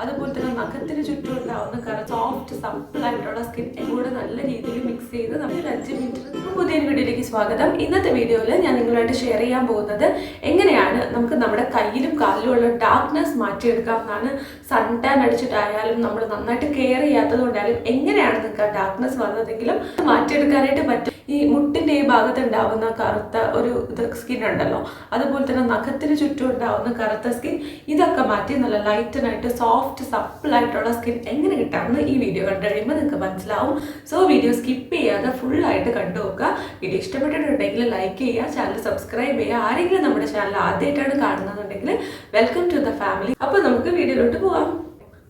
അതുപോലെ തന്നെ നഖത്തിന് ചുറ്റും ഉണ്ടാവുന്ന സോഫ്റ്റ് സപ്പിളായിട്ടുള്ള സ്കിൻ കൂടെ നല്ല രീതിയിൽ മിക്സ് ചെയ്ത് നമ്മൾ 5 മിനിറ്റ് പുതിയൊരു വീഡിയോയിലേക്ക് സ്വാഗതം. ഇന്നത്തെ വീഡിയോയിൽ ഞാൻ നിങ്ങളുമായിട്ട് ഷെയർ ചെയ്യാൻ പോകുന്നത് എങ്ങനെയാണ് നമുക്ക് നമ്മുടെ കയ്യിലും കാലിലും ഉള്ള ഡാർക്ക്നെസ് മാറ്റിയെടുക്കാവുന്നതാണ്. സൺ ടാൻ അടിച്ചിട്ടായാലും നമ്മൾ നന്നായിട്ട് കെയർ ചെയ്യാത്തത് കൊണ്ടായാലും എങ്ങനെയാണ് നിങ്ങൾക്ക് ആ ഡാർക്ക്നെസ് വന്നതെങ്കിലും മാറ്റിയെടുക്കാനായിട്ട് പറ്റും. ഈ മുട്ടിൻ്റെ ഈ ഭാഗത്ത് ഉണ്ടാവുന്ന കറുത്ത ഒരു സ്കിൻ ഉണ്ടല്ലോ, അതുപോലെ തന്നെ നഖത്തിന് ചുറ്റും ഉണ്ടാവുന്ന കറുത്ത സ്കിൻ, ഇതൊക്കെ മാറ്റി നല്ല ലൈറ്റനായിട്ട് സോഫ്റ്റ് സപ്പിളായിട്ടുള്ള സ്കിൻ എങ്ങനെ കിട്ടാമെന്ന് ഈ വീഡിയോ കണ്ടു കഴിയുമ്പോൾ നിങ്ങൾക്ക് മനസ്സിലാവും. സോ വീഡിയോ സ്കിപ്പ് ചെയ്യാതെ ഫുള്ളായിട്ട് കണ്ടു നോക്കുക. വീഡിയോ ഇഷ്ടപ്പെട്ടിട്ടുണ്ടെങ്കിൽ ലൈക്ക് ചെയ്യുക, ചാനൽ സബ്സ്ക്രൈബ് ചെയ്യുക. ആരെങ്കിലും നമ്മുടെ ചാനൽ ആദ്യമായിട്ടാണ് കാണുന്നതെന്നുണ്ടെങ്കിൽ വെൽക്കം ടു ദ ഫാമിലി. അപ്പോൾ നമുക്ക് വീഡിയോയിലോട്ട് പോകാം.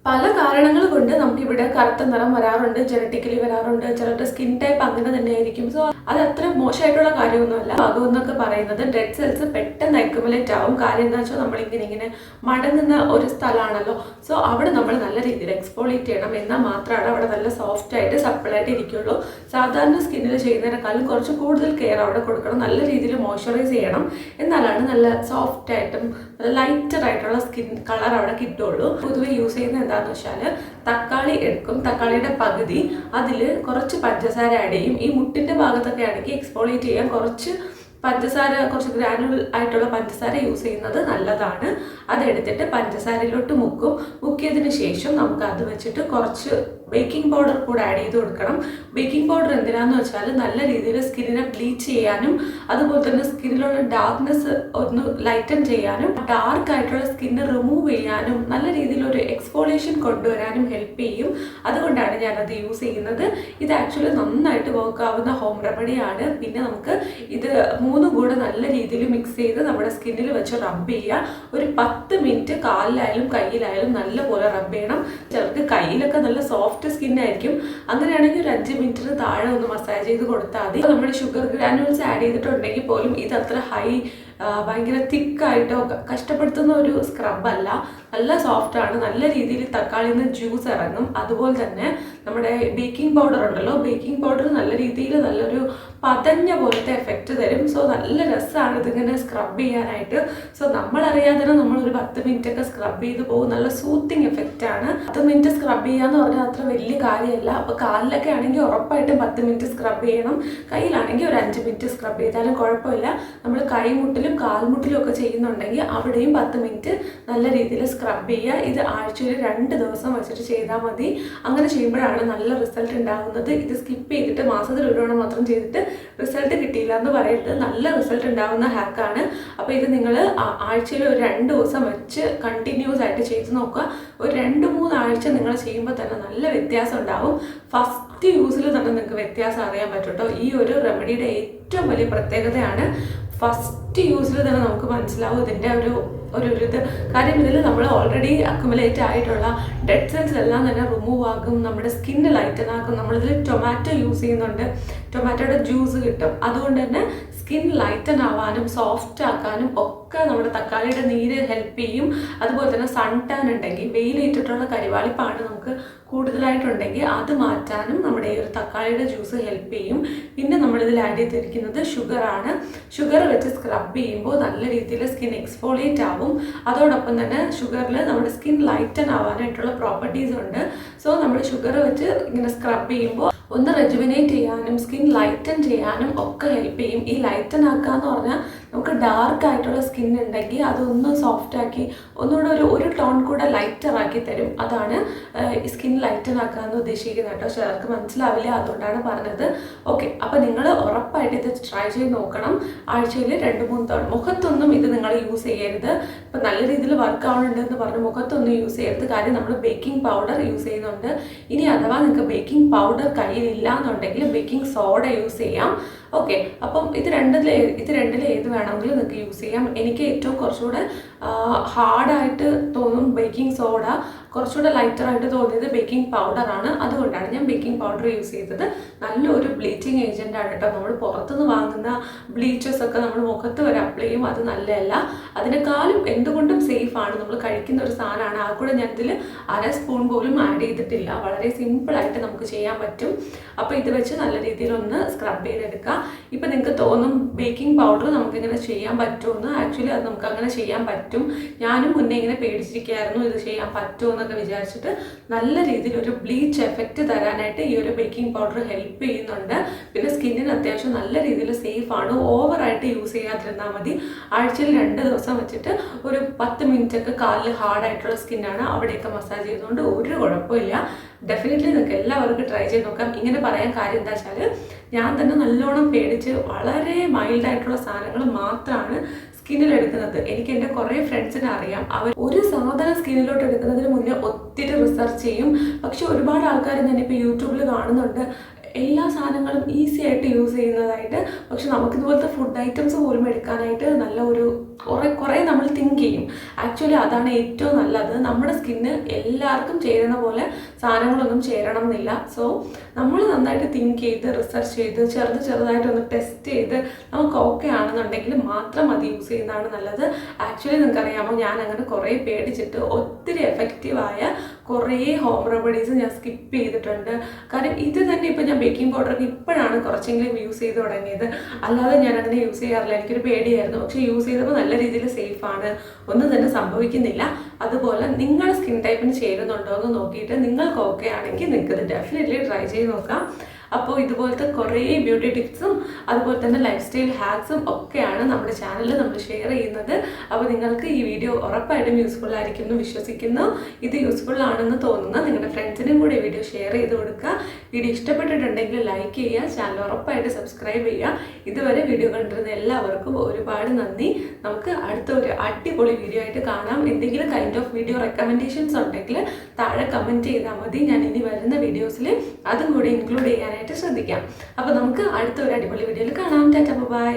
പല കാരണങ്ങൾ കൊണ്ട് നമുക്കിവിടെ കറുത്ത നിറം വരാറുണ്ട്, ജനറ്റിക്കലി വരാറുണ്ട്, ചിലരുടെ സ്കിൻ ടൈപ്പ് അങ്ങനെ തന്നെ ആയിരിക്കും. സോ അത് അത്ര മോശമായിട്ടുള്ള കാര്യമൊന്നുമല്ല. ഭാഗമെന്നൊക്കെ പറയുന്നത് ഡെഡ് സെൽസ് പെട്ടെന്ന് അക്യുമുലേറ്റ് ആവും. കാര്യം എന്താ വെച്ചാൽ നമ്മളിങ്ങനെ മടങ്ങുന്ന ഒരു സ്ഥലമാണല്ലോ. സോ അവിടെ നമ്മൾ നല്ല രീതിയിൽ എക്സ്പോളിയേറ്റ് ചെയ്യണം, എന്നാൽ മാത്രമാണ് അവിടെ നല്ല സോഫ്റ്റ് ആയിട്ട് സപ്പിളായിട്ട് ഇരിക്കുള്ളൂ. സാധാരണ സ്കിന്നിൽ ചെയ്യുന്നതിനേക്കാളും കുറച്ച് കൂടുതൽ കെയർ അവിടെ കൊടുക്കണം, നല്ല രീതിയിൽ മോയ്സ്ചറൈസ് ചെയ്യണം, എന്നാലാണ് നല്ല സോഫ്റ്റ് ആയിട്ടും നല്ല ലൈറ്റർ ആയിട്ടുള്ള സ്കിൻ കളർ അവിടെ കിട്ടുള്ളൂ. പൊതുവെ യൂസ് ചെയ്യുന്ന എന്താണെന്ന് വെച്ചാൽ തക്കാളി എടുക്കും, തക്കാളിയുടെ പകുതി അതിൽ കുറച്ച് പഞ്ചസാര ആഡ് ചെയ്യും. ഈ മുട്ടിൻ്റെ ഭാഗത്തൊക്കെ ആണെങ്കിൽ എക്സ്പോളിയേറ്റ് ചെയ്യാൻ കുറച്ച് ഗ്രാനുവൽ ആയിട്ടുള്ള പഞ്ചസാര യൂസ് ചെയ്യുന്നത് നല്ലതാണ്. അതെടുത്തിട്ട് പഞ്ചസാരയിലോട്ട് മുക്കിയതിന് ശേഷം നമുക്ക് അത് വെച്ചിട്ട് കുറച്ച് ബേക്കിംഗ് പൗഡർ കൂടെ ആഡ് ചെയ്ത് കൊടുക്കണം. ബേക്കിംഗ് പൗഡർ എന്തിനാന്ന് വെച്ചാൽ നല്ല രീതിയിൽ സ്കിന്നിനെ ബ്ലീച്ച് ചെയ്യാനും അതുപോലെ തന്നെ സ്കിന്നിലുള്ള ഡാർക്ക്നെസ് ഒന്ന് ലൈറ്റൻ ചെയ്യാനും ഡാർക്ക് ആയിട്ടുള്ള സ്കിന്ന് റിമൂവ് ചെയ്യാനും നല്ല രീതിയിൽ ഒരു എക്സ്ഫോളിയേഷൻ കൊണ്ടുവരാനും ഹെൽപ്പ് ചെയ്യും. അതുകൊണ്ടാണ് ഞാനത് യൂസ് ചെയ്യുന്നത്. ഇത് ആക്ച്വലി നന്നായിട്ട് വർക്ക് ആവുന്ന ഹോം റെമഡിയാണ്. പിന്നെ നമുക്ക് ഇത് മൂന്നും കൂടെ നല്ല രീതിയിൽ മിക്സ് ചെയ്ത് നമ്മുടെ സ്കിന്നിൽ വെച്ച് റബ്ബ് ചെയ്യുക. ഒരു 10 മിനിറ്റ് കാലിലായാലും കയ്യിലായാലും നല്ലപോലെ റബ്ബ് ചെയ്യണം. ചിലർക്ക് കയ്യിലൊക്കെ നല്ല സോഫ്റ്റ് സ്കിൻ ആയിരിക്കും, അങ്ങനെയാണെങ്കിൽ ഒരു 5 മിനിറ്റിന് താഴെ ഒന്ന് മസാജ് ചെയ്ത് കൊടുത്താൽ മതി. നമ്മൾ ഷുഗർ ഗ്രാനുവൽസ് ആഡ് ചെയ്തിട്ടുണ്ടെങ്കിൽ പോലും ഇത് അത്ര ഭയങ്കര തിക്കായിട്ടോ കഷ്ടപ്പെടുത്തുന്ന ഒരു സ്ക്രബ് അല്ല. നല്ല സോഫ്റ്റ് ആണ്, നല്ല രീതിയിൽ തക്കാളിയിൽ നിന്ന് ജ്യൂസ് ഇറങ്ങും. അതുപോലെ തന്നെ നമ്മുടെ ബേക്കിംഗ് പൗഡർ ഉണ്ടല്ലോ, ബേക്കിംഗ് പൗഡർ നല്ല രീതിയിൽ നല്ലൊരു പതഞ്ഞ പോലത്തെ എഫക്റ്റ് തരും. സോ നല്ല രസമാണ് ഇതിങ്ങനെ സ്ക്രബ് ചെയ്യാനായിട്ട്. സോ നമ്മളറിയാതെ തന്നെ നമ്മളൊരു 10 മിനിറ്റ് ഒക്കെ സ്ക്രബ് ചെയ്ത് പോകും. നല്ല സൂത്തിങ് എഫക്റ്റ് ആണ്. 10 മിനിറ്റ് സ്ക്രബ് ചെയ്യാന്ന് പറഞ്ഞാൽ അത്ര വലിയ കാര്യമല്ല. അപ്പോൾ കാലിലൊക്കെ ആണെങ്കിൽ ഉറപ്പായിട്ടും 10 മിനിറ്റ് സ്ക്രബ് ചെയ്യണം. കയ്യിലാണെങ്കിൽ ഒരു 5 മിനിറ്റ് സ്ക്രബ് ചെയ്താലും കുഴപ്പമില്ല. നമ്മൾ കൈമുട്ടിലും കാൽമുട്ടിലും ഒക്കെ ചെയ്യുന്നുണ്ടെങ്കിൽ അവിടെയും 10 മിനിറ്റ് നല്ല രീതിയിൽ സ്ക്രബ് ചെയ്യുക. ഇത് ആഴ്ചയിൽ 2 ദിവസം വെച്ചിട്ട് ചെയ്താൽ മതി. അങ്ങനെ ചെയ്യുമ്പോഴാണ് നല്ല റിസൾട്ട് ഉണ്ടാകുന്നത്. ഇത് സ്കിപ്പ് ചെയ്തിട്ട് മാസത്തിൽ ഒരു തവണ മാത്രം ചെയ്തിട്ട് റിസൾട്ട് കിട്ടിയില്ല എന്ന് പറയരുത്. നല്ല റിസൾട്ട് ഉണ്ടാകുന്ന ഹാക്കാണ്. അപ്പോൾ ഇത് നിങ്ങൾ ആഴ്ചയിൽ ഒരു 2 ദിവസം വെച്ച് കണ്ടിന്യൂസ് ആയിട്ട് ചെയ്ത് നോക്കുക. ഒരു 2-3 ആഴ്ച നിങ്ങൾ ചെയ്യുമ്പോൾ തന്നെ നല്ല വ്യത്യാസം ഉണ്ടാവും. ഫസ്റ്റ് യൂസിൽ തന്നെ നിങ്ങൾക്ക് വ്യത്യാസം അറിയാൻ പറ്റും കേട്ടോ. ഈ ഒരു റെമഡിയുടെ ഏറ്റവും വലിയ പ്രത്യേകതയാണ് ഫസ്റ്റ് യൂസിൽ തന്നെ നമുക്ക് മനസ്സിലാവും ഇതിൻ്റെ ഒരു ഇത്. കാര്യം ഇതിൽ നമ്മൾ ഓൾറെഡി അക്യുമുലേറ്റ് ആയിട്ടുള്ള ഡെഡ് സെൽസ് എല്ലാം തന്നെ റിമൂവ് ആകും, നമ്മുടെ സ്കിന്ന് ലൈറ്റൻ ആക്കും. നമ്മളിതിൽ ടൊമാറ്റോ യൂസ് ചെയ്യുന്നുണ്ട്, ടൊമാറ്റോയുടെ ജ്യൂസ് കിട്ടും. അതുകൊണ്ട് തന്നെ സ്കിൻ ലൈറ്റൻ ആവാനും സോഫ്റ്റ് ആക്കാനും ഒക്കെ നമ്മുടെ തക്കാളിയുടെ നീര് ഹെൽപ്പ് ചെയ്യും. അതുപോലെ തന്നെ സൺ ടാൻ ഉണ്ടെങ്കിൽ, വെയിലേറ്റിട്ടുള്ള കരിവാളിപ്പാണ് നമുക്ക് കൂടുതലായിട്ടുണ്ടെങ്കിൽ അത് മാറ്റാനും നമ്മുടെ ഈ ഒരു തക്കാളിയുടെ ജ്യൂസ് ഹെൽപ്പ് ചെയ്യും. പിന്നെ നമ്മളിതിൽ ആഡ് ചെയ്തിരിക്കുന്നത് ഷുഗറാണ്. ഷുഗർ വെച്ച് സ്ക്രബ് ചെയ്യുമ്പോൾ നല്ല രീതിയിൽ സ്കിൻ എക്സ്ഫോളിയേറ്റ് ആവും. അതോടൊപ്പം തന്നെ ഷുഗറിൽ നമ്മുടെ സ്കിൻ ലൈറ്റൻ ആവാനായിട്ടുള്ള പ്രോപ്പർട്ടീസ് ഉണ്ട്. സോ നമ്മൾ ഷുഗർ വെച്ച് ഇങ്ങനെ സ്ക്രബ് ചെയ്യുമ്പോൾ ഒന്ന് റെജുവിനേറ്റ് ചെയ്യാനും സ്കിൻ ലൈറ്റൻ ചെയ്യാനും ഒക്കെ ഹെൽപ്പ് ചെയ്യും. ഈ ലൈറ്റൻ ആക്കുക എന്ന് പറഞ്ഞാൽ നമുക്ക് ഡാർക്ക് ആയിട്ടുള്ള സ്കിൻ ഉണ്ടെങ്കിൽ അതൊന്ന് സോഫ്റ്റ് ആക്കി ഒന്നുകൂടെ ഒരു ടോൺ കൂടെ ലൈറ്റർ ആക്കി തരും. അതാണ് സ്കിൻ ലൈറ്റൻ ആക്കുക എന്ന് ഉദ്ദേശിക്കുന്നത് കേട്ടോ. ചിലർക്ക് മനസ്സിലാവില്ല, അതുകൊണ്ടാണ് പറഞ്ഞത്. ഓക്കെ, അപ്പോൾ നിങ്ങൾ ഉറപ്പായിട്ട് ഇത് ട്രൈ ചെയ്ത് നോക്കണം. ആഴ്ചയിൽ 2-3 തവണ. മുഖത്തൊന്നും ഇത് നിങ്ങൾ യൂസ് ചെയ്യരുത്. ഇപ്പം നല്ല രീതിയിൽ വർക്ക് ആവുന്നുണ്ടെന്ന് പറഞ്ഞ് മുഖത്തൊന്നും യൂസ് ചെയ്യരുത്. കാര്യം നമ്മൾ ബേക്കിംഗ് പൗഡർ യൂസ് ചെയ്യുന്നുണ്ട്. ഇനി അഥവാ നിങ്ങൾക്ക് ബേക്കിംഗ് പൗഡർ കയ്യിലില്ല എന്നുണ്ടെങ്കിൽ ബേക്കിംഗ് സോഡ യൂസ് ചെയ്യാം. ഓക്കെ, അപ്പം ഇത് രണ്ടിൽ ഏത് വേണമെങ്കിലും നിങ്ങൾക്ക് യൂസ് ചെയ്യാം. എനിക്ക് ഏറ്റവും കുറച്ചുകൂടെ ഹാർഡായിട്ട് തോന്നും ബേക്കിംഗ് സോഡ, കുറച്ചുകൂടെ ലൈറ്ററായിട്ട് തോന്നിയത് ബേക്കിംഗ് പൗഡറാണ്. അതുകൊണ്ടാണ് ഞാൻ ബേക്കിംഗ് പൗഡർ യൂസ് ചെയ്തത്. നല്ലൊരു ബ്ലീച്ചിങ് ഏജൻ്റാണ് കേട്ടോ. നമ്മൾ പുറത്തുനിന്ന് വാങ്ങുന്ന ബ്ലീച്ചസ് ഒക്കെ നമ്മൾ മുഖത്ത് വരെ അപ്ലൈ ചെയ്യും, അത് നല്ലതല്ല. അതിനേക്കാളും എന്തുകൊണ്ടും സേഫാണ്, നമ്മൾ കഴിക്കുന്ന ഒരു സാധനമാണ്. ആ കൂടെ ഞാൻ ഇതിൽ 1/2 സ്പൂൺ പോലും ആഡ് ചെയ്തിട്ടില്ല. വളരെ സിമ്പിളായിട്ട് നമുക്ക് ചെയ്യാൻ പറ്റും. അപ്പോൾ ഇത് വെച്ച് നല്ല രീതിയിൽ ഒന്ന് സ്ക്രബ് ചെയ്തെടുക്കുക. ഇപ്പോൾ നിങ്ങൾക്ക് തോന്നും ബേക്കിംഗ് പൗഡർ നമുക്കിങ്ങനെ ചെയ്യാൻ പറ്റുമെന്ന്. ആക്ച്വലി അത് നമുക്ക് അങ്ങനെ ചെയ്യാൻ പറ്റും. ഞാനും മുന്നേ ഇങ്ങനെ പേടിച്ചിരിക്കുകയായിരുന്നു ഇത് ചെയ്യാൻ പറ്റുമോ എന്നൊക്കെ വിചാരിച്ചിട്ട്. നല്ല രീതിയിൽ ഒരു ബ്ലീച്ച് എഫക്റ്റ് തരാനായിട്ട് ഈ ഒരു ബേക്കിംഗ് പൗഡർ ഹെൽപ്പ് ചെയ്യുന്നുണ്ട്. പിന്നെ സ്കിന്നിന് അത്യാവശ്യം നല്ല രീതിയിൽ സേഫാണ്. ഓവറായിട്ട് യൂസ് ചെയ്യാതിരുന്നാൽ മതി. ആഴ്ചയിൽ 2 ദിവസം വെച്ചിട്ട് ഒരു 10 മിനിറ്റ് ഒക്കെ കാലിൽ ഹാർഡായിട്ടുള്ള സ്കിന്നാണ് അവിടെയൊക്കെ മസാജ് ചെയ്തുകൊണ്ട് ഒരു കുഴപ്പമില്ല. ഡെഫിനറ്റ്ലി നിങ്ങൾക്ക് എല്ലാവർക്കും ട്രൈ ചെയ്ത് നോക്കാം. ഇങ്ങനെ പറയാൻ കാര്യം എന്താ വെച്ചാൽ ഞാൻ തന്നെ നല്ലോണം പേടിച്ച് വളരെ മൈൽഡായിട്ടുള്ള സാധനങ്ങൾ മാത്രമാണ് സ്കിന്നിൽ എടുക്കുന്നത്. എനിക്ക് എൻ്റെ കുറേ ഫ്രണ്ട്സിനെ അറിയാം. അവർ ഒരു സാധനം സ്കിന്നിലോട്ട് എടുക്കുന്നതിന് മുന്നേ ഒത്തിരി റിസർച്ച് ചെയ്യും. പക്ഷെ ഒരുപാട് ആൾക്കാർ ഞാനിപ്പോൾ യൂട്യൂബിൽ കാണുന്നുണ്ട് എല്ലാ സാധനങ്ങളും ഈസി ആയിട്ട് യൂസ് ചെയ്യുന്നതായിട്ട്. പക്ഷെ നമുക്കിതുപോലത്തെ ഫുഡ് ഐറ്റംസ് പോലും എടുക്കാനായിട്ട് നല്ല ഒരു കുറേ നമ്മൾ തിങ്ക് ചെയ്യും. ആക്ച്വലി അതാണ് ഏറ്റവും നല്ലത്. നമ്മുടെ സ്കിന്ന് എല്ലാവർക്കും ചേരുന്ന പോലെ സാധനങ്ങളൊന്നും ചേരണം എന്നില്ല. സോ നമ്മൾ നന്നായിട്ട് തിങ്ക് ചെയ്ത് റിസർച്ച് ചെയ്ത് ചെറുതായിട്ടൊന്ന് ടെസ്റ്റ് ചെയ്ത് നമുക്ക് ഓക്കെ ആണെന്നുണ്ടെങ്കിൽ മാത്രം അത് യൂസ് ചെയ്യുന്നതാണ് നല്ലത്. ആക്ച്വലി നിങ്ങൾക്കറിയാമോ, ഞാൻ അങ്ങനെ കുറേ പേടിച്ചിട്ട് ഒത്തിരി എഫക്റ്റീവായ കുറേ ഹോം റെമഡീസ് ഞാൻ സ്കിപ്പ് ചെയ്തിട്ടുണ്ട്. കാരണം ഇത് തന്നെ ഇപ്പോൾ ഞാൻ ബേക്കിംഗ് പൗഡറൊക്കെ ഇപ്പോഴാണ് കുറച്ചെങ്കിലും യൂസ് ചെയ്ത് തുടങ്ങിയത്. അല്ലാതെ ഞാൻ അങ്ങനെ യൂസ് ചെയ്യാറില്ല. എനിക്കൊരു പേടിയായിരുന്നു. പക്ഷെ യൂസ് ചെയ്തപ്പോൾ നല്ല രീതിയിൽ സേഫാണ്, ഒന്നും തന്നെ സംഭവിക്കുന്നില്ല. അതുപോലെ നിങ്ങളുടെ സ്കിൻ ടൈപ്പിന് ചേരുന്നുണ്ടോ എന്ന് നോക്കിയിട്ട് നിങ്ങൾക്ക് ഓക്കെ ആണെങ്കിൽ നിങ്ങൾക്ക് ഇത് ഡെഫിനറ്റ്ലി ട്രൈ ചെയ്ത് നോക്കാം. അപ്പോൾ ഇതുപോലത്തെ കുറേ ബ്യൂട്ടി ടിപ്സും അതുപോലെ തന്നെ ലൈഫ് സ്റ്റൈൽ ഹാക്സും ഒക്കെയാണ് നമ്മുടെ ചാനലിൽ നമ്മൾ ഷെയർ ചെയ്യുന്നത്. അപ്പോൾ നിങ്ങൾക്ക് ഈ വീഡിയോ ഉറപ്പായിട്ടും യൂസ്ഫുൾ ആയിരിക്കും എന്ന് വിശ്വസിക്കുന്നു. ഇത് യൂസ്ഫുൾ ആണെന്ന് തോന്നുന്ന നിങ്ങളുടെ ഫ്രണ്ട്സിനും കൂടി വീഡിയോ ഷെയർ ചെയ്ത് കൊടുക്കുക. വീഡിയോ ഇഷ്ടപ്പെട്ടിട്ടുണ്ടെങ്കിൽ ലൈക്ക് ചെയ്യുക, ചാനൽ ഉറപ്പായിട്ട് സബ്സ്ക്രൈബ് ചെയ്യുക. ഇതുവരെ വീഡിയോ കണ്ടിരുന്ന എല്ലാവർക്കും ഒരുപാട് നന്ദി. നമുക്ക് അടുത്ത ഒരു അടിപൊളി വീഡിയോ ആയിട്ട് കാണാം. എന്തെങ്കിലും കൈൻഡ് ഓഫ് വീഡിയോ റെക്കമെൻഡേഷൻസ് ഉണ്ടെങ്കിൽ താഴെ കമൻറ്റ് ചെയ്താൽ മതി. ഞാൻ ഇനി വരുന്ന വീഡിയോസിൽ അതും കൂടി ഇൻക്ലൂഡ് ചെയ്യാനായിട്ട് ശ്രദ്ധിക്കാം. അപ്പോൾ നമുക്ക് അടുത്ത ഒരു അടിപൊളി വീഡിയോയിൽ കാണാം. ടാറ്റാ, ബൈ.